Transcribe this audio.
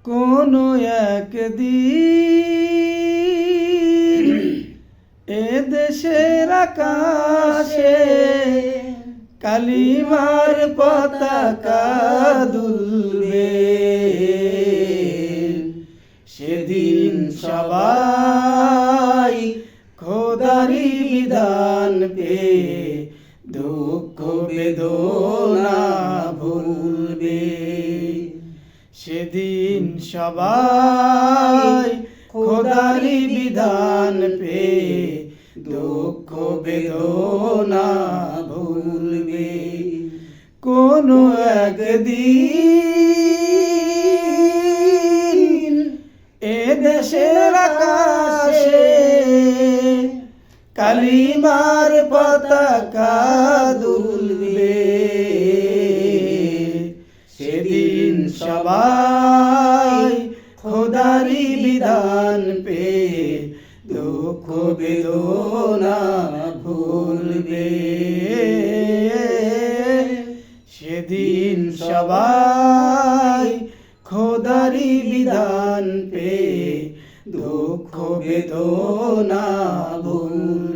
কোনো একদিন এ দেশের আকাশে কালিমার পতাকা দুলবে, সেদিন সবাই খোদারি বিধান পেয়ে দুঃখ বেদনা ভুলবে। সেদিন সবাই খোদারি বিধান পেয়ে দুঃখ বেদনা ভুলবে। কোনো একদিন এ দেশের আকাশে কালিমার পতাকা দুলবে, সেদিন সবাই খোদারি বিধান পেয়ে দুঃখ বেদনা ভুলবে। সেদিন সবাই খোদারি বিধান পেয়ে দুঃখ বেদনা ভুলবে।